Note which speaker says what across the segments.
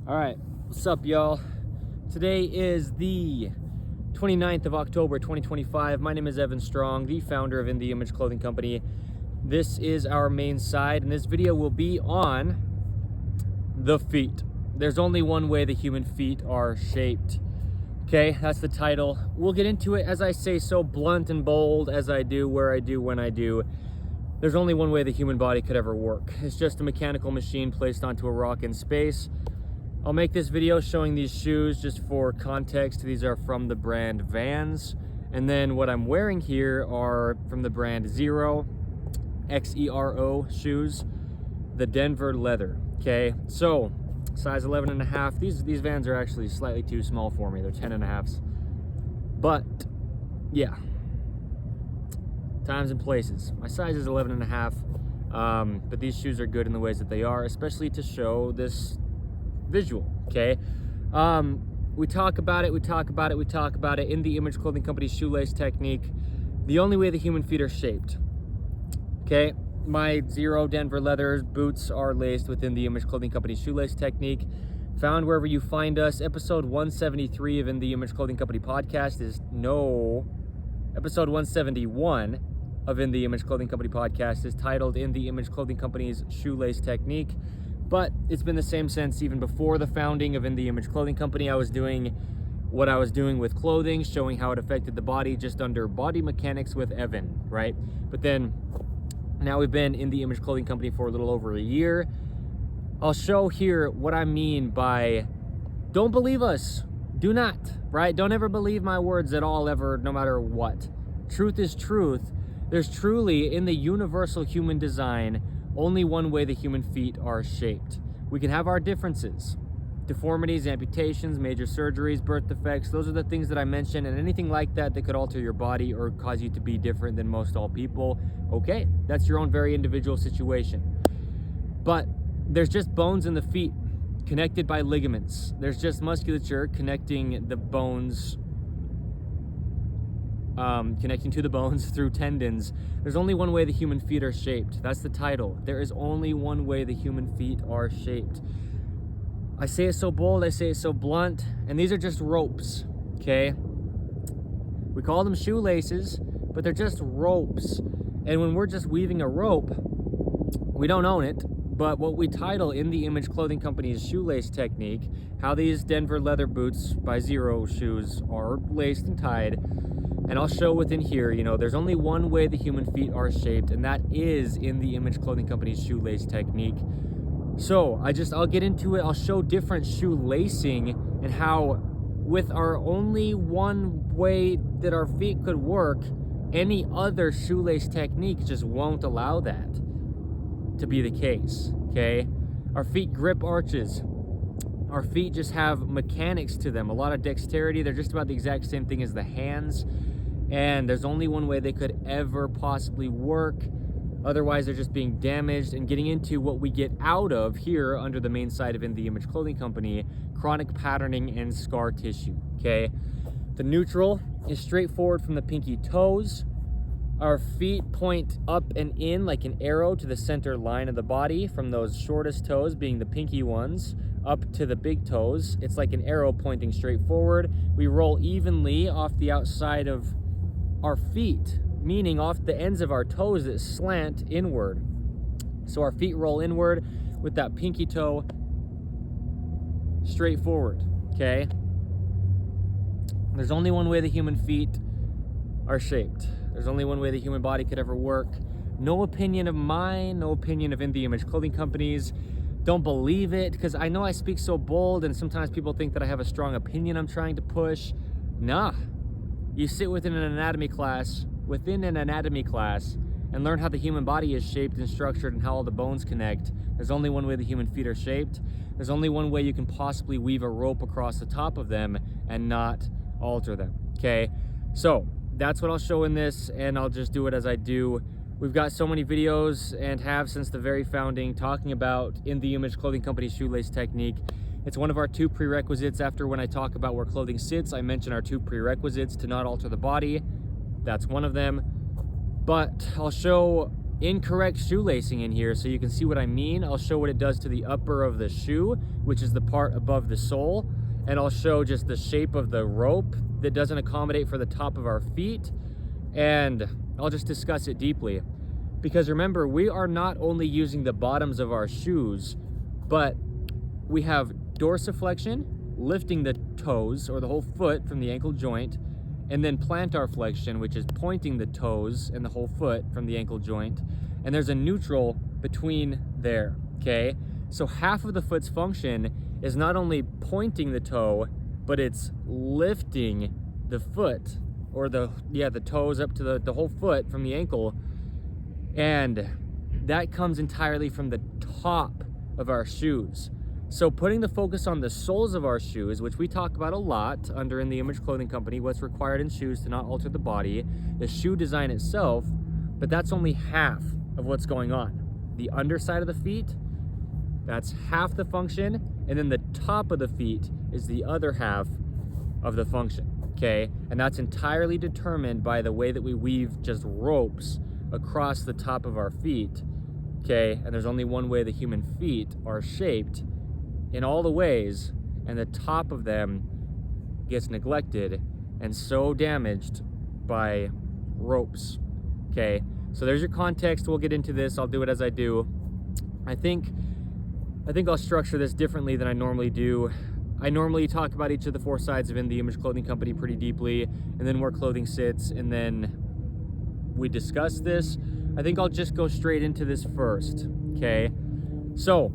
Speaker 1: All right, what's up, y'all? Today is the 29th of October, 2025. My name is Evan Strong, the founder of In the Image Clothing Company. This is our main side, and this video will be on the feet. There's only one way the human feet are shaped. Okay, that's the title. We'll get into it as I say, so blunt and bold as I do, where I do, when I do. There's only one way the human body could ever work. It's just a mechanical machine placed onto a rock in space. I'll make this video showing these shoes just for context. These are from the brand Vans. And then what I'm wearing here are from the brand Xero, X-E-R-O shoes, the Denver leather, okay? So, size 11.5. These Vans are actually slightly too small for me. They're 10.5s. But, yeah. Times and places. My size is 11.5, but these shoes are good in the ways that they are, especially to show this visual, okay? We talk about it in the Image Clothing Company shoelace technique. The only way the human feet are shaped, okay? My Xero Denver leather boots are laced within the Image Clothing Company shoelace technique, found wherever you find us. Episode 173 of In the Image Clothing Company podcast episode 171 of In the Image Clothing Company podcast is titled In the Image Clothing Company's shoelace technique. But it's been the same since even before the founding of In the Image Clothing Company. I was doing what I was doing with clothing, showing how it affected the body just under body mechanics with Evan, right? But then now we've been in the Image Clothing Company for a little over a year. I'll show here what I mean by don't believe us. Do not, right? Don't ever believe my words at all, ever, no matter what. Truth is truth. There's truly, in the universal human design, only one way the human feet are shaped. We can have our differences. Deformities, amputations, major surgeries, birth defects, those are the things that I mentioned, and anything like that that could alter your body or cause you to be different than most all people. Okay, that's your own very individual situation. But there's just bones in the feet connected by ligaments. There's just musculature connecting the bones, connecting to the bones through tendons. There's only one way the human feet are shaped. That's the title. There is only one way the human feet are shaped. I say it so bold, I say it so blunt, and these are just ropes, okay? We call them shoelaces, but they're just ropes. And when we're just weaving a rope, we don't own it, but what we title In the Image Clothing Company's shoelace technique, how these Denver leather boots by Xero shoes are laced and tied. And I'll show within here, you know, there's only one way the human feet are shaped, and that is in the Image Clothing Company's shoelace technique. So I'll get into it. I'll show different shoe lacing and how with our only one way that our feet could work, any other shoelace technique just won't allow that to be the case, okay? Our feet grip arches. Our feet just have mechanics to them, a lot of dexterity. They're just about the exact same thing as the hands. And there's only one way they could ever possibly work. Otherwise, they're just being damaged. And getting into what we get out of here under the main side of In the Image Clothing Company, chronic patterning and scar tissue, okay? The neutral is straightforward from the pinky toes. Our feet point up and in like an arrow to the center line of the body, from those shortest toes being the pinky ones up to the big toes. It's like an arrow pointing straight forward. We roll evenly off the outside of our feet, meaning off the ends of our toes that slant inward. So our feet roll inward with that pinky toe straight forward, okay? There's only one way the human feet are shaped. There's only one way the human body could ever work. No opinion of mine, no opinion of In the Image Clothing Company's. Don't believe it, because I know I speak so bold and sometimes people think that I have a strong opinion I'm trying to push. Nah. You sit within an anatomy class, and learn how the human body is shaped and structured and how all the bones connect. There's only one way the human feet are shaped. There's only one way you can possibly weave a rope across the top of them and not alter them, okay? So that's what I'll show in this, and I'll just do it as I do. We've got so many videos, and have since the very founding, talking about In the Image Clothing Company shoelace technique. It's one of our 2 prerequisites. After when I talk about where clothing sits, I mention our 2 prerequisites to not alter the body. That's one of them. But I'll show incorrect shoelacing in here so you can see what I mean. I'll show what it does to the upper of the shoe, which is the part above the sole, and I'll show just the shape of the rope that doesn't accommodate for the top of our feet, and I'll just discuss it deeply. Because remember, we are not only using the bottoms of our shoes, but we have dorsiflexion, lifting the toes or the whole foot from the ankle joint, and then plantar flexion, which is pointing the toes and the whole foot from the ankle joint. And there's a neutral between there, okay? So half of the foot's function is not only pointing the toe, but it's lifting the foot, or the toes up to the whole foot from the ankle. And that comes entirely from the top of our shoes. So putting the focus on the soles of our shoes, which we talk about a lot under In the Image Clothing Company, what's required in shoes to not alter the body, the shoe design itself, but that's only half of what's going on. The underside of the feet, that's half the function, and then the top of the feet is the other half of the function, okay? And that's entirely determined by the way that we weave just ropes across the top of our feet, okay? And there's only one way the human feet are shaped in all the ways, and the top of them gets neglected and so damaged by ropes, okay? So there's your context. We'll get into this. I'll do it as I do. I think I'll structure this differently than I normally do. I normally talk about each of the four sides of In the Image Clothing Company pretty deeply, and then where clothing sits, and then we discuss this. I think I'll just go straight into this first, okay? So,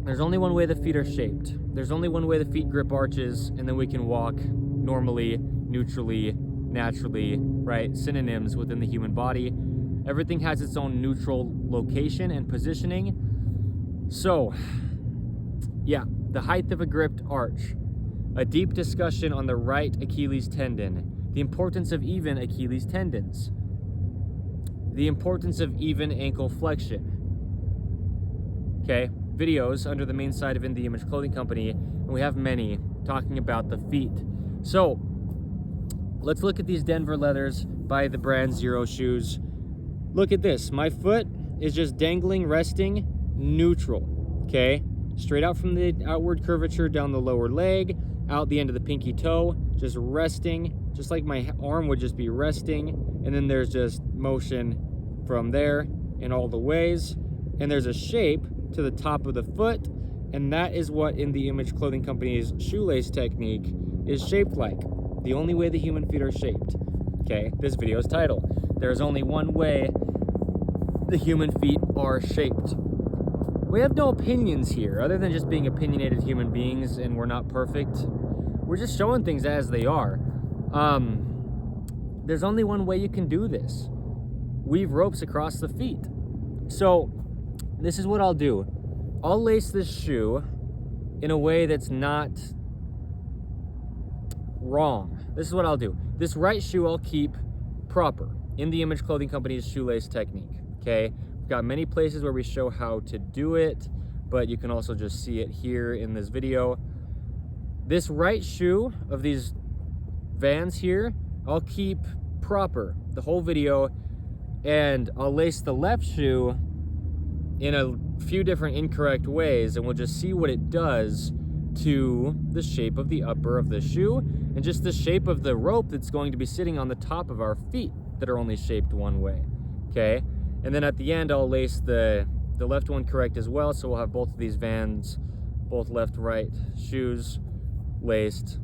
Speaker 1: there's only one way the feet are shaped. There's only one way the feet grip arches, and then we can walk normally, neutrally, naturally, right? Synonyms within the human body. Everything has its own neutral location and positioning. So, yeah, the height of a gripped arch. A deep discussion on the right Achilles tendon. The importance of even Achilles tendons. The importance of even ankle flexion. Okay? Videos under the main site of In the Image Clothing Company, and we have many talking about the feet. So let's look at these Denver leathers by the brand Zero shoes. Look at this. My foot is just dangling, resting, neutral, okay? Straight out from the outward curvature down the lower leg, out the end of the pinky toe, just resting, just like my arm would just be resting, and then there's just motion from there in all the ways, and there's a shape to the top of the foot, and that is what In the Image Clothing Company's shoelace technique is shaped like. The only way the human feet are shaped. Okay, this video's title. There's only one way the human feet are shaped. We have no opinions here, other than just being opinionated human beings, and we're not perfect. We're just showing things as they are. There's only one way you can do this. Weave ropes across the feet. So, this is what I'll do. I'll lace this shoe in a way that's not wrong. This is what I'll do. This right shoe I'll keep proper. In the Image Clothing Company's shoelace technique, okay? We've got many places where we show how to do it, but you can also just see it here in this video. This right shoe of these Vans here, I'll keep proper the whole video, and I'll lace the left shoe in a few different incorrect ways, and we'll just see what it does to the shape of the upper of the shoe and just the shape of the rope that's going to be sitting on the top of our feet that are only shaped one way, okay? And then at the end, I'll lace the left one correct as well, so we'll have both of these Vans, both left, right shoes laced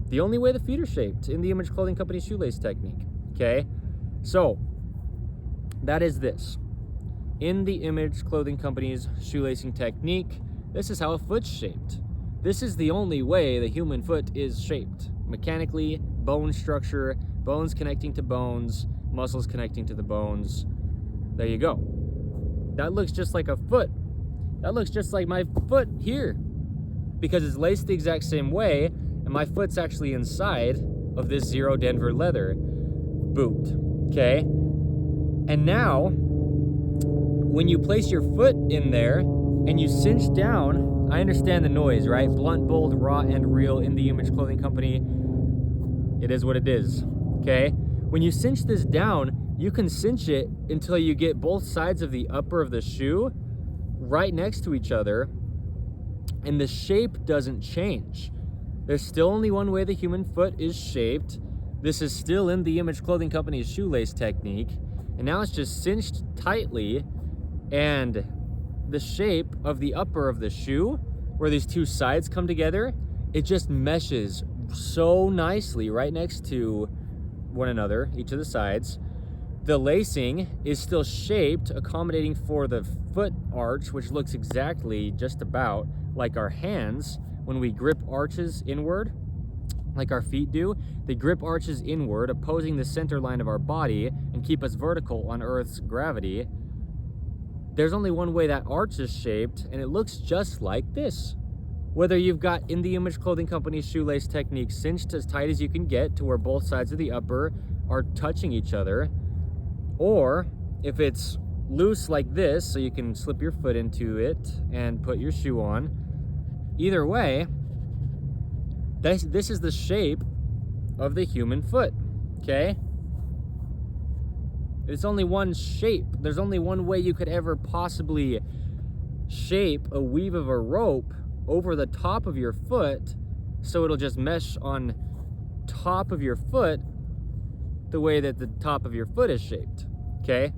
Speaker 1: the only way the feet are shaped in the Image Clothing Company shoelace technique, okay? So, that is this. In the Image Clothing Company's shoelacing technique, this is how a foot's shaped. This is the only way the human foot is shaped. Mechanically, bone structure, bones connecting to bones, muscles connecting to the bones. There you go. That looks just like a foot. That looks just like my foot here, because it's laced the exact same way, and my foot's actually inside of this Zero Denver leather boot, okay? And now, when you place your foot in there and you cinch down, I understand the noise, right? Blunt, bold, raw, and real In the Image Clothing Company. It is what it is, okay? When you cinch this down, you can cinch it until you get both sides of the upper of the shoe right next to each other, and the shape doesn't change. There's still only one way the human foot is shaped. This is still in the Image Clothing Company's shoelace technique, and now it's just cinched tightly, and the shape of the upper of the shoe, where these two sides come together, it just meshes so nicely right next to one another, each of the sides. The lacing is still shaped, accommodating for the foot arch, which looks exactly just about like our hands when we grip arches inward, like our feet do. They grip arches inward, opposing the center line of our body and keep us vertical on Earth's gravity. There's only one way that arch is shaped, and it looks just like this. Whether you've got In the Image Clothing Company's shoelace technique cinched as tight as you can get to where both sides of the upper are touching each other, or if it's loose like this, so you can slip your foot into it and put your shoe on. Either way, this is the shape of the human foot, okay? It's only one shape. There's only one way you could ever possibly shape a weave of a rope over the top of your foot so it'll just mesh on top of your foot the way that the top of your foot is shaped, okay?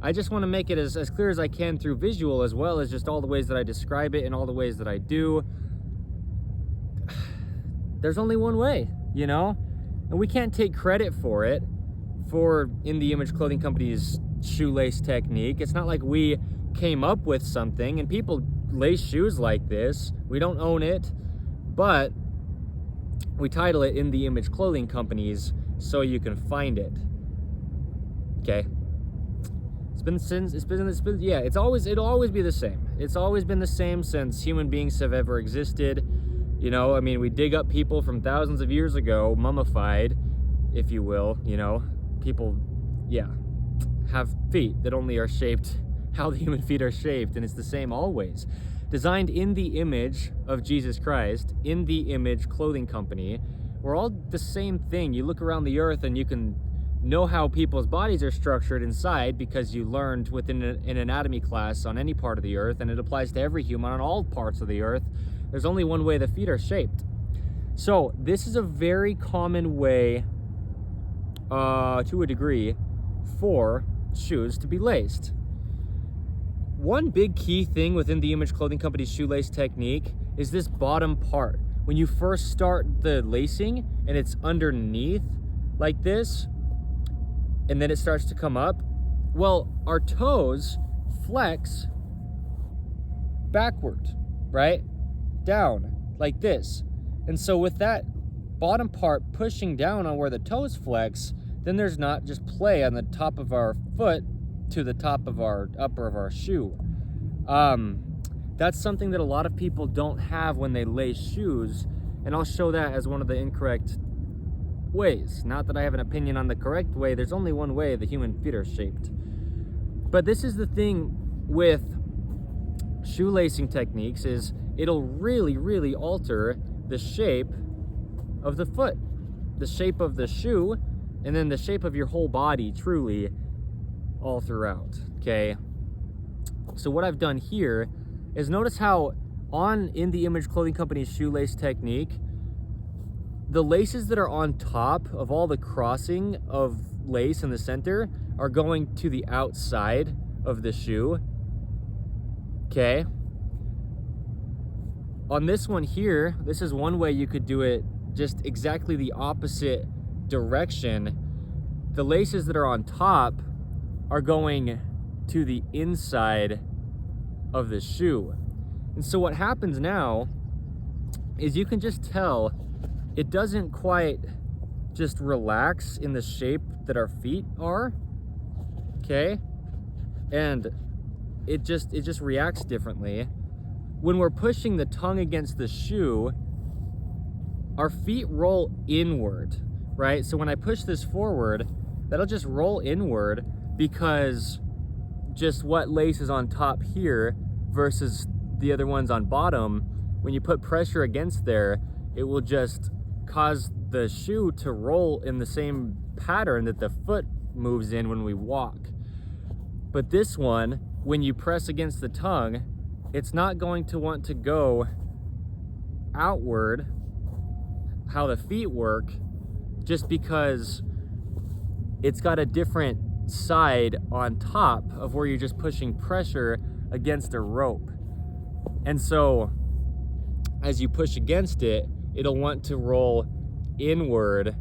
Speaker 1: I just want to make it as clear as I can through visual, as well as just all the ways that I describe it and all the ways that I do. There's only one way, you know? And we can't take credit for it, for In the Image Clothing Company's shoelace technique. It's not like we came up with something, and people lace shoes like this. We don't own it, but we title it In the Image Clothing Company's so you can find it. Okay. It'll always be the same. It's always been the same since human beings have ever existed. You know, I mean, we dig up people from thousands of years ago, mummified, if you will, you know. People, yeah, have feet that only are shaped how the human feet are shaped, and it's the same always. Designed in the image of Jesus Christ, In the Image Clothing Company, we're all the same thing. You look around the earth and you can know how people's bodies are structured inside because you learned within an anatomy class on any part of the earth, and it applies to every human on all parts of the earth. There's only one way the feet are shaped. So this is a very common way, to a degree, for shoes to be laced. One big key thing within the Image Clothing Company's shoelace technique is this bottom part. When you first start the lacing and it's underneath like this, and then it starts to come up, well, our toes flex backward, right? Down, like this. And so with that bottom part pushing down on where the toes flex, then there's not just play on the top of our foot to the top of our upper of our shoe. That's something that a lot of people don't have when they lace shoes, and I'll show that as one of the incorrect ways. Not that I have an opinion on the correct way. There's only one way the human feet are shaped. But this is the thing with shoelacing techniques, is it'll really alter the shape of the foot, the shape of the shoe, and then the shape of your whole body, truly, all throughout, okay? So what I've done here is notice how on In the Image Clothing Company's shoelace technique, the laces that are on top of all the crossing of lace in the center are going to the outside of the shoe, okay? On this one here, this is one way you could do it, just exactly the opposite direction. The laces that are on top are going to the inside of the shoe. And so what happens now is you can just tell it doesn't quite just relax in the shape that our feet are, okay? And it just reacts differently. When we're pushing the tongue against the shoe, our feet roll inward, right? So when I push this forward, that'll just roll inward because just what lace is on top here versus the other ones on bottom, when you put pressure against there, it will just cause the shoe to roll in the same pattern that the foot moves in when we walk. But this one, when you press against the tongue, it's not going to want to go outward, how the feet work, just because it's got a different side on top of where you're just pushing pressure against a rope. And so as you push against it, it'll want to roll inward,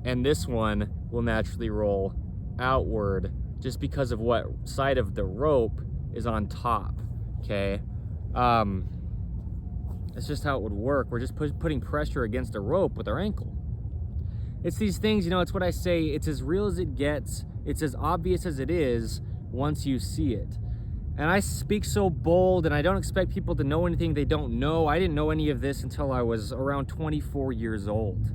Speaker 1: and this one will naturally roll outward just because of what side of the rope is on top. Okay, that's just how it would work. We're just putting pressure against a rope with our ankle. It's these things, you know, it's what I say, it's as real as it gets, it's as obvious as it is once you see it. And I speak so bold, and I don't expect people to know anything they don't know. I didn't know any of this until I was around 24 years old.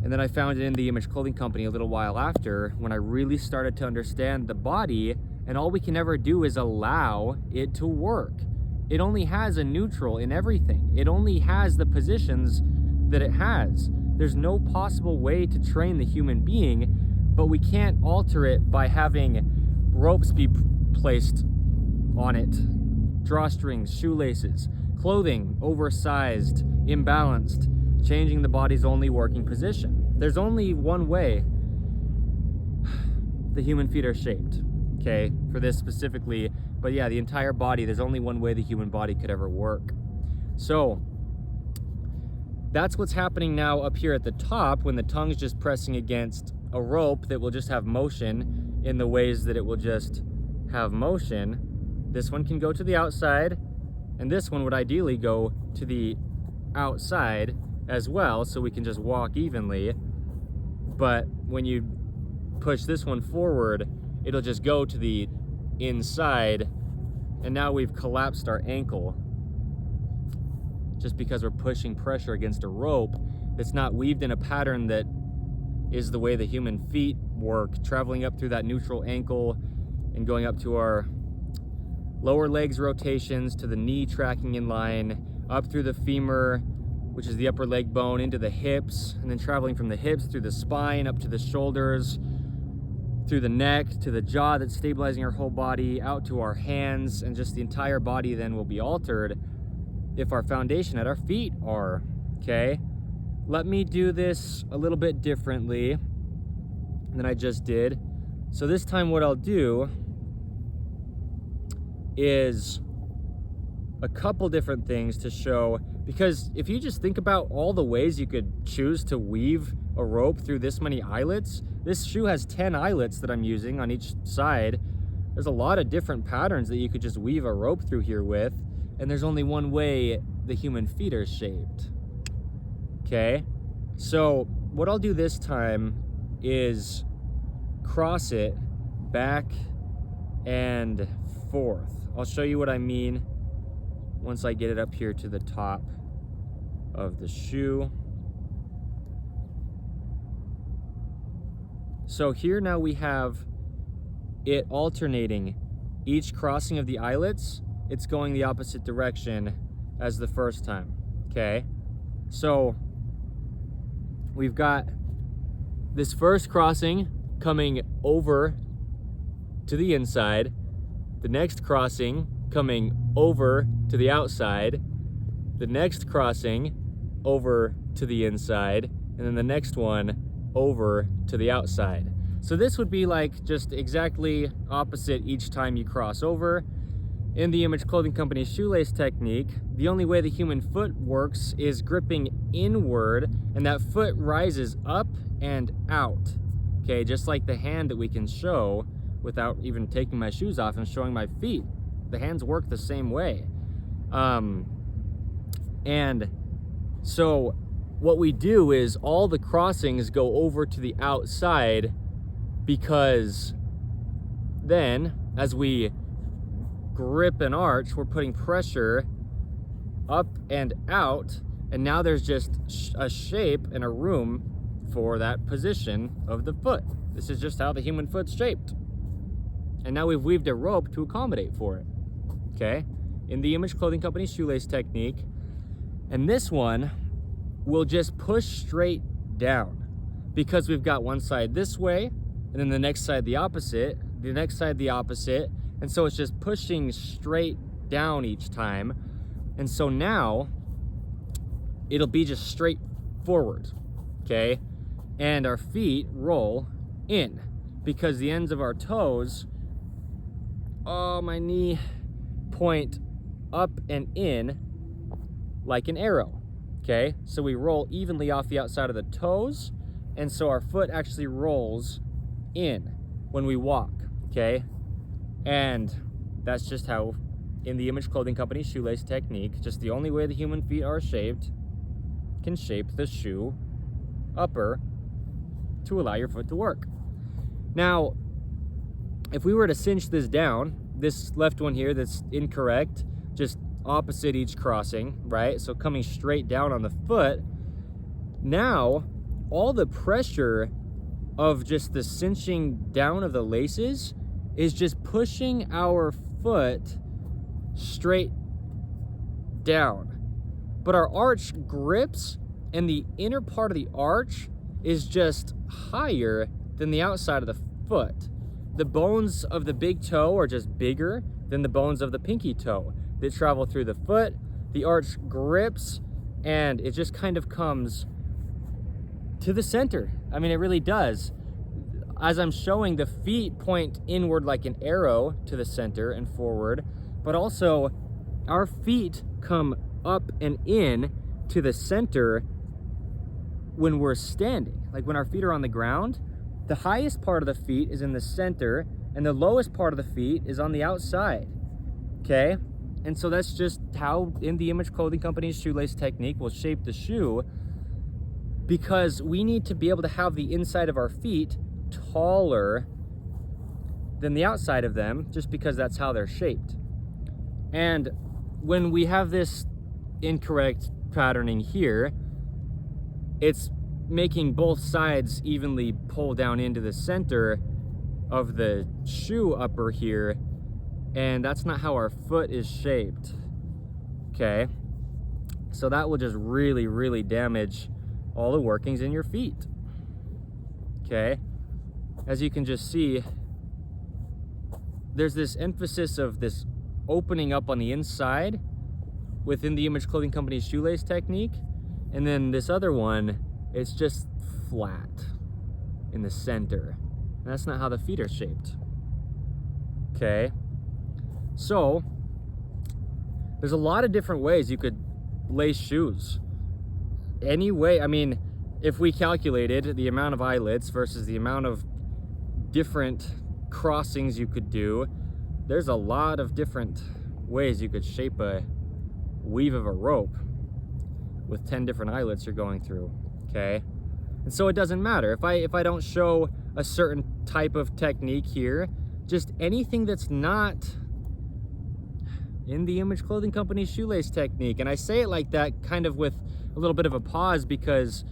Speaker 1: And then I found it in the Image Clothing Company a little while after, when I really started to understand the body, and all we can ever do is allow it to work. It only has a neutral in everything. It only has the positions that it has. There's no possible way to train the human being, but we can't alter it by having ropes be placed on it, drawstrings, shoelaces, clothing oversized, imbalanced, changing the body's only working position. There's only one way the human feet are shaped, okay, for this specifically, but yeah, the entire body, there's only one way the human body could ever work. So that's what's happening now up here at the top when the tongue's just pressing against a rope that will just have motion in the ways that it will just have motion. This one can go to the outside, and this one would ideally go to the outside as well, so we can just walk evenly. But when you push this one forward, it'll just go to the inside, and now we've collapsed our ankle just because we're pushing pressure against a rope that's not weaved in a pattern that is the way the human feet work, traveling up through that neutral ankle and going up to our lower legs rotations, to the knee tracking in line, up through the femur, which is the upper leg bone, into the hips, and then traveling from the hips through the spine, up to the shoulders, through the neck, to the jaw that's stabilizing our whole body, out to our hands, and just the entire body then will be altered if our foundation at our feet are, okay? Let me do this a little bit differently than I just did. So this time what I'll do is a couple different things to show, because if you just think about all the ways you could choose to weave a rope through this many eyelets, this shoe has 10 eyelets that I'm using on each side. There's a lot of different patterns that you could just weave a rope through here with, and there's only one way the human feet are shaped. Okay, so what I'll do this time is cross it back and forth. I'll show you what I mean once I get it up here to the top of the shoe. So here now we have it alternating. Each crossing of the eyelets, it's going the opposite direction as the first time, okay? So we've got this first crossing coming over to the inside, the next crossing coming over to the outside, the next crossing over to the inside, and then the next one over to the outside. So this would be like just exactly opposite each time you cross over. In the Image Clothing Company shoelace technique, the only way the human foot works is gripping inward, and that foot rises up and out. Okay, just like the hand that we can show without even taking my shoes off and showing my feet. The hands work the same way. And so what we do is all the crossings go over to the outside, because then as we grip and arch, we're putting pressure up and out, and now there's just a shape and a room for that position of the foot. This is just how the human foot's shaped. And now we've weaved a rope to accommodate for it, okay? In the Image Clothing Company shoelace technique. And this one will just push straight down, because we've got one side this way and then the next side the opposite, the next side the opposite, and so it's just pushing straight down each time. And so now it'll be just straight forward, okay? And our feet roll in because the ends of our toes, oh, my knee, point up and in like an arrow, okay? So we roll evenly off the outside of the toes, and so our foot actually rolls in when we walk, okay? And that's just how, in the Image Clothing Company shoelace technique, just the only way the human feet are shaped, can shape the shoe upper to allow your foot to work. Now, if we were to cinch this down, this left one here that's incorrect, just opposite each crossing, right? So coming straight down on the foot, now all the pressure of just the cinching down of the laces is just pushing our foot straight down. But our arch grips, and the inner part of the arch is just higher than the outside of the foot. The bones of the big toe are just bigger than the bones of the pinky toe that travel through the foot. The arch grips, and it just kind of comes to the center. I mean, it really does. As I'm showing, the feet point inward like an arrow to the center and forward, but also our feet come up and in to the center when we're standing. Like when our feet are on the ground, the highest part of the feet is in the center and the lowest part of the feet is on the outside, okay? And so that's just how, in the Image Clothing Company's shoelace technique, will shape the shoe, because we need to be able to have the inside of our feet taller than the outside of them, just because that's how they're shaped. And when we have this incorrect patterning here, it's making both sides evenly pull down into the center of the shoe upper here, and that's not how our foot is shaped, okay? So that will just really, really damage all the workings in your feet, okay? As you can just see, there's this emphasis of this opening up on the inside within the Image Clothing Company's shoelace technique, and then this other one, it's just flat in the center. And that's not how the feet are shaped, okay? So there's a lot of different ways you could lace shoes. Any way, I mean, if we calculated the amount of eyelets versus the amount of different crossings you could do, there's a lot of different ways you could shape a weave of a rope with 10 different eyelets you're going through, okay? And so it doesn't matter if I don't show a certain type of technique here, just anything that's not in the Image Clothing Company's shoelace technique. And I say it like that kind of with a little bit of a pause, because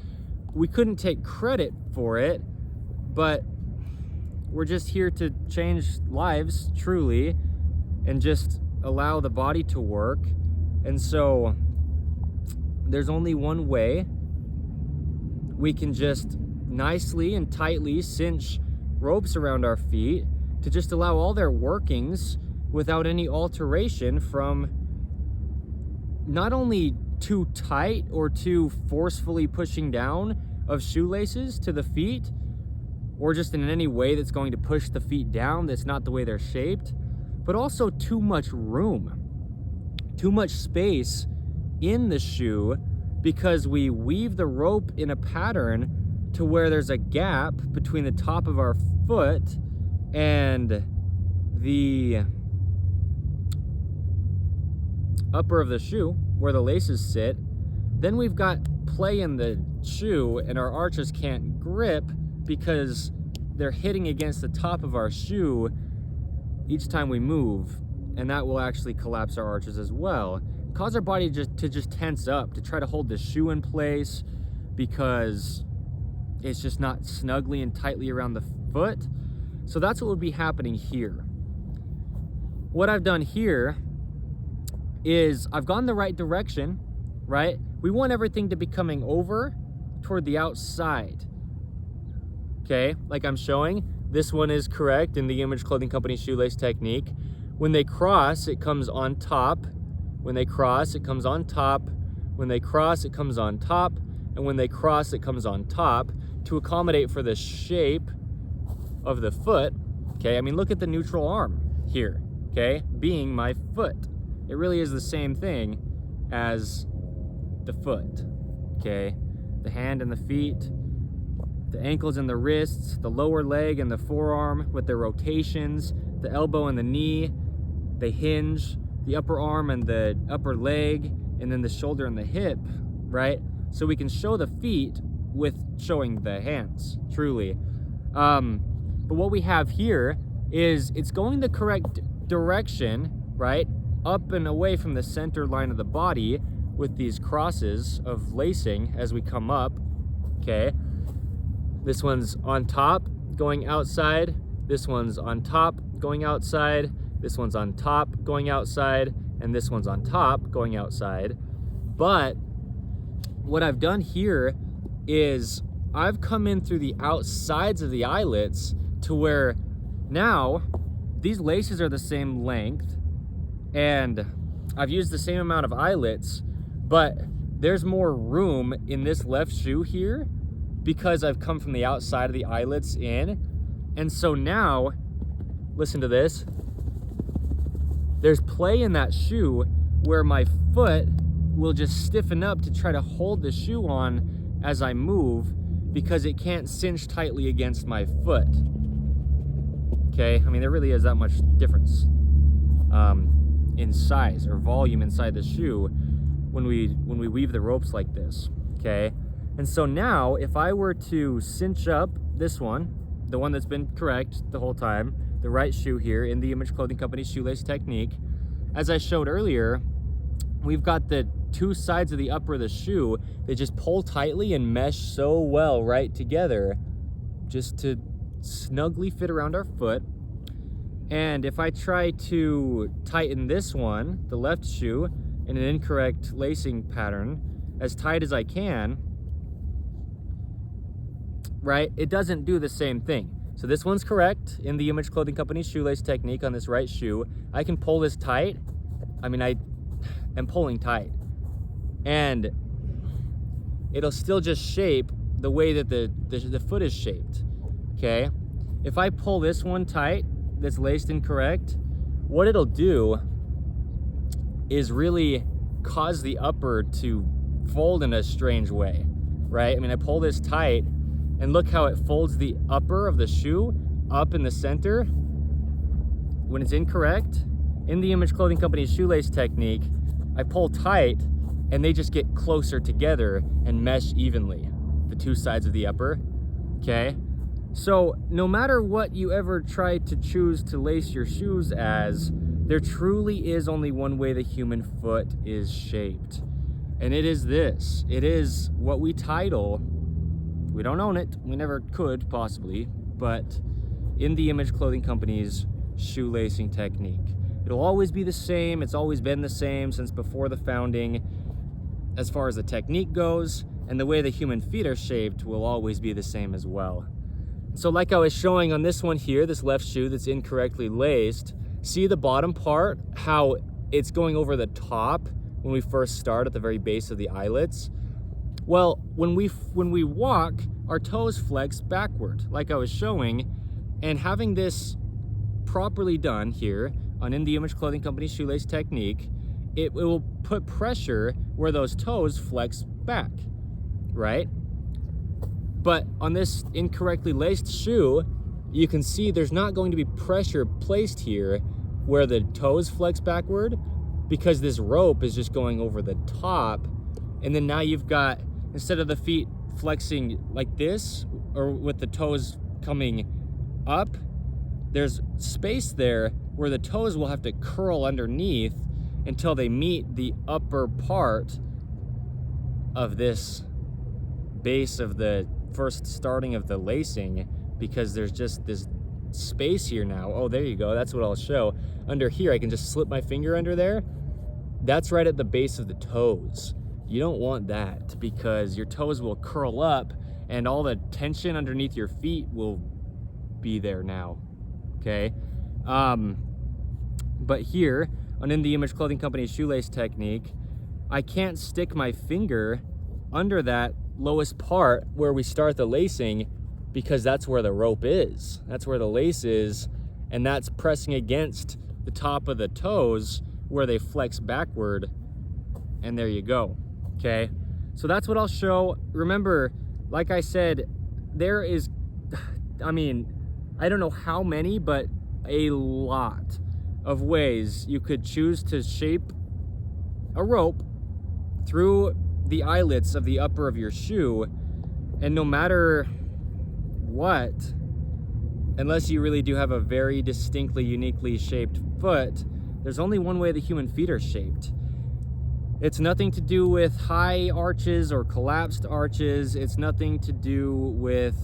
Speaker 1: we couldn't take credit for it, but we're just here to change lives, truly, and just allow the body to work. And so there's only one way we can just nicely and tightly cinch ropes around our feet to just allow all their workings without any alteration from not only too tight or too forcefully pushing down of shoelaces to the feet, or just in any way that's going to push the feet down that's not the way they're shaped, but also too much room, too much space in the shoe, because we weave the rope in a pattern to where there's a gap between the top of our foot and the upper of the shoe where the laces sit. Then we've got play in the shoe, and our arches can't grip because they're hitting against the top of our shoe each time we move, and that will actually collapse our arches as well. Cause our body to just tense up to try to hold the shoe in place because it's just not snugly and tightly around the foot. So that's what would be happening here. What I've done here is I've gone the right direction, right? We want everything to be coming over toward the outside, okay? Like I'm showing, this one is correct in the Image Clothing Company shoelace technique. When they cross, it comes on top. When they cross, it comes on top. When they cross, it comes on top. And when they cross, it comes on top to accommodate for the shape of the foot. Okay, I mean, look at the neutral arm here, okay, being my foot. It really is the same thing as the foot, okay? The hand and the feet, the ankles and the wrists, the lower leg and the forearm with their rotations, the elbow and the knee, they hinge, the upper arm and the upper leg, and then the shoulder and the hip, right? So we can show the feet with showing the hands, truly. But what we have here is it's going the correct direction, right? Up and away from the center line of the body with these crosses of lacing as we come up, okay? This one's on top, going outside. This one's on top, going outside. This one's on top, going outside. And this one's on top, going outside. But what I've done here is I've come in through the outsides of the eyelets to where now these laces are the same length and I've used the same amount of eyelets, but there's more room in this left shoe here because I've come from the outside of the eyelets in. And so now, listen to this. There's play in that shoe where my foot will just stiffen up to try to hold the shoe on as I move because it can't cinch tightly against my foot. Okay, I mean, there really is that much difference in size or volume inside the shoe when we weave the ropes like this, okay? And so now, if I were to cinch up this one, the one that's been correct the whole time, the right shoe here in the Image Clothing Company shoelace technique, as I showed earlier, we've got the two sides of the upper of the shoe, they just pull tightly and mesh so well right together just to snugly fit around our foot. And if I try to tighten this one, the left shoe, in an incorrect lacing pattern, as tight as I can, right, it doesn't do the same thing. So this one's correct in the Image Clothing Company shoelace technique on this right shoe. I can pull this tight. I mean, I am pulling tight. And it'll still just shape the way that the foot is shaped, okay? If I pull this one tight, that's laced incorrect, what it'll do is really cause the upper to fold in a strange way, right? I mean, I pull this tight, and look how it folds the upper of the shoe up in the center. When it's incorrect, in the Image Clothing Company's shoelace technique, I pull tight, and they just get closer together and mesh evenly, the two sides of the upper, okay? So no matter what you ever try to choose to lace your shoes as, there truly is only one way the human foot is shaped. And it is this. It is what we title, we don't own it, we never could possibly, but in the Image Clothing Company's shoelacing technique. It'll always be the same, it's always been the same since before the founding. As far as the technique goes, and the way the human feet are shaped will always be the same as well. So like I was showing on this one here, this left shoe that's incorrectly laced, see the bottom part, how it's going over the top when we first start at the very base of the eyelets? Well, when we walk, our toes flex backward, like I was showing, and having this properly done here on In the Image Clothing Company shoelace technique, it will put pressure where those toes flex back, right? But on this incorrectly laced shoe, you can see there's not going to be pressure placed here where the toes flex backward because this rope is just going over the top. And then now you've got, instead of the feet flexing like this or with the toes coming up, there's space there where the toes will have to curl underneath until they meet the upper part of this base of the first starting of the lacing, because there's just this space here now. Oh, there you go, that's what I'll show. Under here, I can just slip my finger under there. That's right at the base of the toes. You don't want that because your toes will curl up and all the tension underneath your feet will be there now, okay? But here, on In the Image Clothing Company's shoelace technique, I can't stick my finger under that lowest part where we start the lacing, because that's where the rope is. That's where the lace is, and that's pressing against the top of the toes where they flex backward, and there you go, okay? So that's what I'll show. Remember, like I said, there is, I mean, I don't know how many, but a lot of ways you could choose to shape a rope through the eyelets of the upper of your shoe, and no matter what, unless you really do have a very distinctly, uniquely shaped foot, there's only one way the human feet are shaped. It's nothing to do with high arches or collapsed arches. It's nothing to do with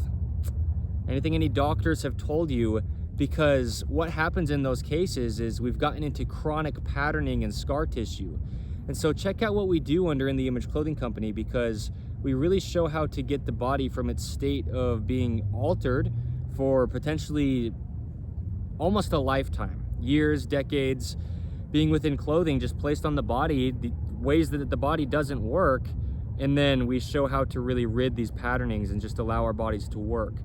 Speaker 1: anything any doctors have told you, because what happens in those cases is we've gotten into chronic patterning and scar tissue. And so check out what we do under In the Image Clothing Company, because we really show how to get the body from its state of being altered for potentially almost a lifetime, years, decades, being within clothing just placed on the body, the ways that the body doesn't work, and then we show how to really rid these patternings and just allow our bodies to work.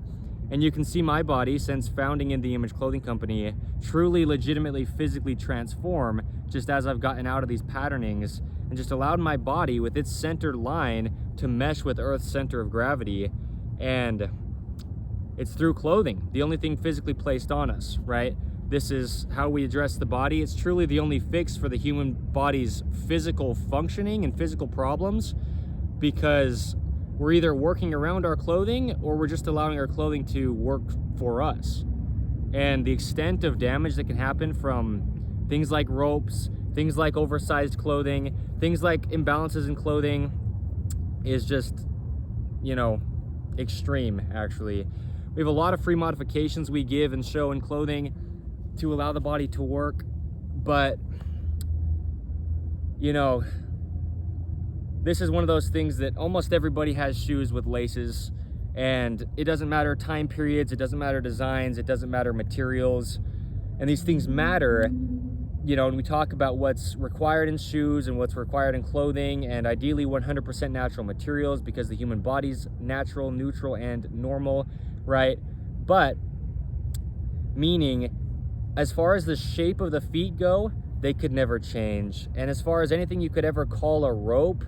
Speaker 1: And you can see my body, since founding In the Image Clothing Company, truly, legitimately, physically transform just as I've gotten out of these patternings and just allowed my body with its centered line to mesh with Earth's center of gravity. And it's through clothing, the only thing physically placed on us, right? This is how we address the body. It's truly the only fix for the human body's physical functioning and physical problems, because we're either working around our clothing or we're just allowing our clothing to work for us. And the extent of damage that can happen from things like ropes, things like oversized clothing, things like imbalances in clothing is just, you know, extreme, actually. We have a lot of free modifications we give and show in clothing to allow the body to work, but, you know, this is one of those things that almost everybody has shoes with laces, and it doesn't matter time periods, it doesn't matter designs, it doesn't matter materials, and these things matter, you know, when we talk about what's required in shoes and what's required in clothing, and ideally 100% natural materials, because the human body's natural, neutral, and normal, right? But meaning, as far as the shape of the feet go, they could never change. And as far as anything you could ever call a rope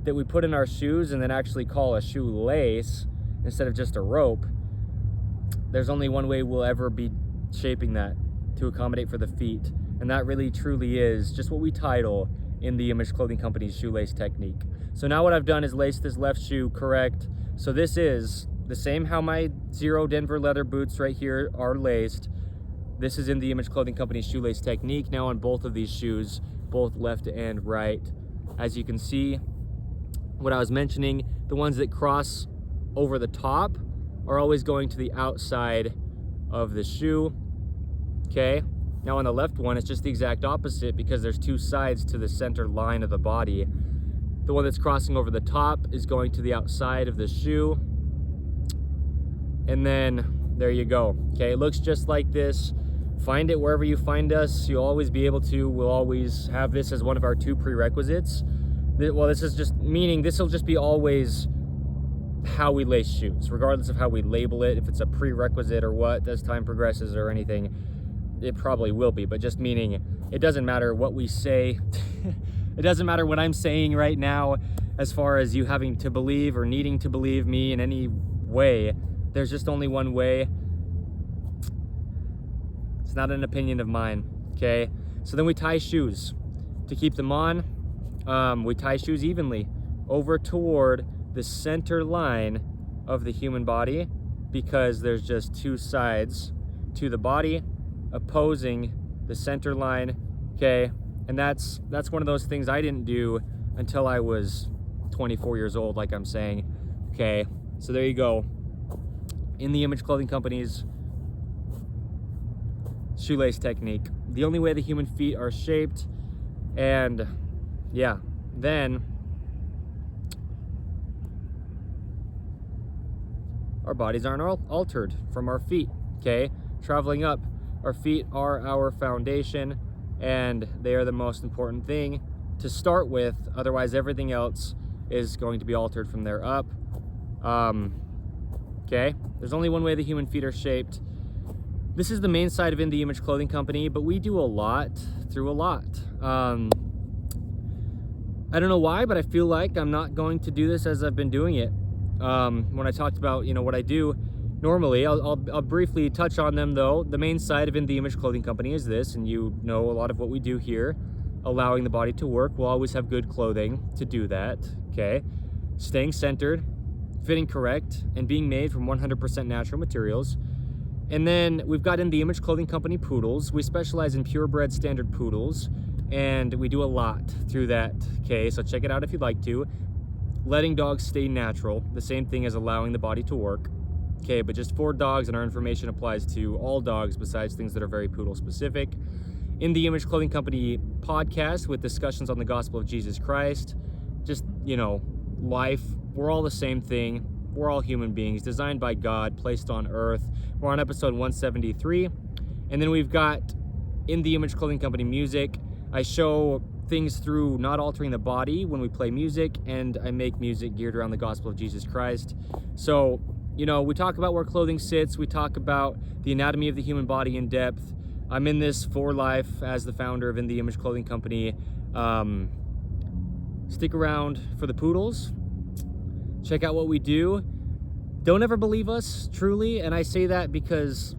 Speaker 1: that we put in our shoes and then actually call a shoelace instead of just a rope, there's only one way we'll ever be shaping that to accommodate for the feet. And that really truly is just what we title In the Image Clothing Company's shoelace technique. So now what I've done is laced this left shoe correct. So this is the same how my Zero Denver leather boots right here are laced. This is In the Image Clothing Company's shoelace technique now on both of these shoes, both left and right. As you can see, what I was mentioning, the ones that cross over the top are always going to the outside of the shoe, okay? Now on the left one, it's just the exact opposite, because there's two sides to the center line of the body. The one that's crossing over the top is going to the outside of the shoe, and then there you go, okay? It looks just like this. Find it wherever you find us. You'll always be able to. We'll always have this as one of our 2 prerequisites. Well, this is just meaning this will just be always how we lace shoes, regardless of how we label it, if it's a prerequisite or what, as time progresses or anything, it probably will be, but just meaning it doesn't matter what we say. It doesn't matter what I'm saying right now as far as you having to believe or needing to believe me in any way. There's just only one way. It's not an opinion of mine, okay? So then we tie shoes to keep them on. We tie shoes evenly over toward the center line of the human body, because there's just 2 sides to the body opposing the center line, okay? And that's one of those things I didn't do until I was 24 years old, like I'm saying, okay? So there you go. In the Image Clothing Company's shoelace technique, the only way the human feet are shaped. And yeah, then our bodies aren't altered from our feet, okay? Traveling up. Our feet are our foundation, and they are the most important thing to start with. Otherwise, everything else is going to be altered from there up. Okay? There's only one way the human feet are shaped. This is the main side of In The Image Clothing Company, but we do a lot through a lot. I don't know why, but I feel like I'm not going to do this as I've been doing it. When I talked about, what I do normally, I'll briefly touch on them though. The main side of In The Image Clothing Company is this, and you know a lot of what we do here. Allowing the body to work. We'll always have good clothing to do that, okay? Staying centered, fitting correct, and being made from 100% natural materials. And then we've got In The Image Clothing Company poodles. We specialize in purebred standard poodles, and we do a lot through that, okay? So check it out if you'd like to. Letting dogs stay natural, the same thing as allowing the body to work, okay? But just for dogs, and our information applies to all dogs besides things that are very poodle specific. In The Image Clothing Company podcast with discussions on the gospel of Jesus Christ, just, life. We're all the same thing. We're all human beings designed by God, placed on earth. We're on episode 173. And then we've got In The Image Clothing Company music. I show things through not altering the body when we play music, and I make music geared around the gospel of Jesus Christ. So, we talk about where clothing sits. We talk about the anatomy of the human body in depth. I'm in this for life as the founder of In The Image Clothing Company. Stick around for the poodles. Check out what we do. Don't ever believe us, truly, and I say that because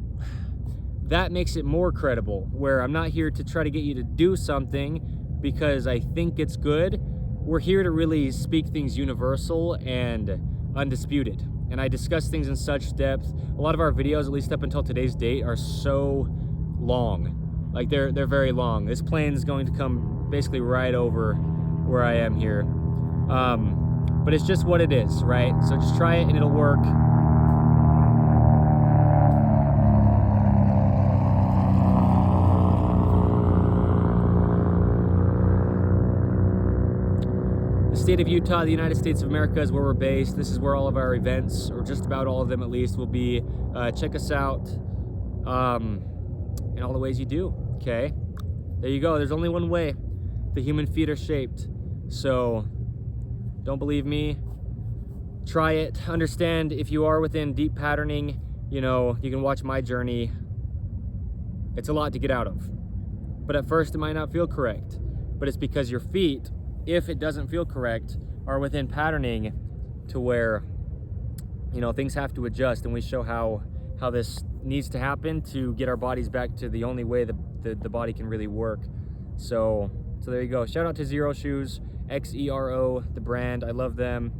Speaker 1: that makes it more credible, where I'm not here to try to get you to do something because I think it's good. We're here to really speak things universal and undisputed. And I discuss things in such depth. A lot of our videos, at least up until today's date, are so long. Like they're very long. This plane's going to come basically right over where I am here. But it's just what it is, right? So just try it and it'll work. The state of Utah, the United States of America, is where we're based. This is where all of our events, or just about all of them at least, will be. Check us out in all the ways you do, okay? There you go. There's only one way the human feet are shaped. So don't believe me, try it. Understand if you are within deep patterning, you can watch my journey. It's a lot to get out of. But at first it might not feel correct. But it's because your feet, if it doesn't feel correct, are within patterning to where, things have to adjust. And we show how this needs to happen to get our bodies back to the only way the body can really work. So there you go. Shout out to Zero Shoes, Xero, the brand. I love them.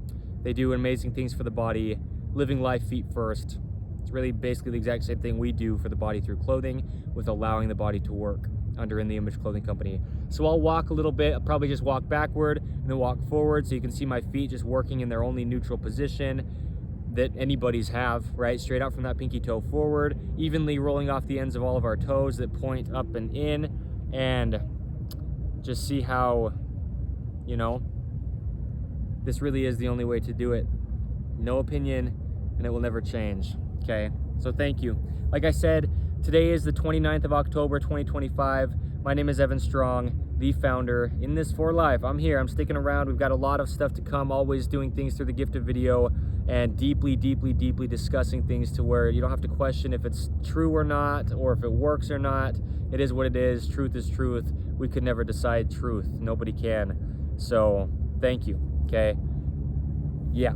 Speaker 1: They do amazing things for the body. Living life feet first. It's really basically the exact same thing we do for the body through clothing, with allowing the body to work under In The Image Clothing Company. So I'll walk a little bit. I'll probably just walk backward and then walk forward, so you can see my feet just working in their only neutral position that anybody's have, right? Straight out from that pinky toe forward, evenly rolling off the ends of all of our toes that point up and in, and just see how, this really is the only way to do it. No opinion, and it will never change, okay? So thank you. Like I said, today is the 29th of October, 2025. My name is Evan Strong, the founder in this for life. I'm here, I'm sticking around. We've got a lot of stuff to come, always doing things through the gift of video and deeply discussing things to where you don't have to question if it's true or not, or if it works or not. It is what it is. Truth is truth. We could never decide truth. Nobody can. So thank you, okay? Yeah.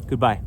Speaker 1: Goodbye.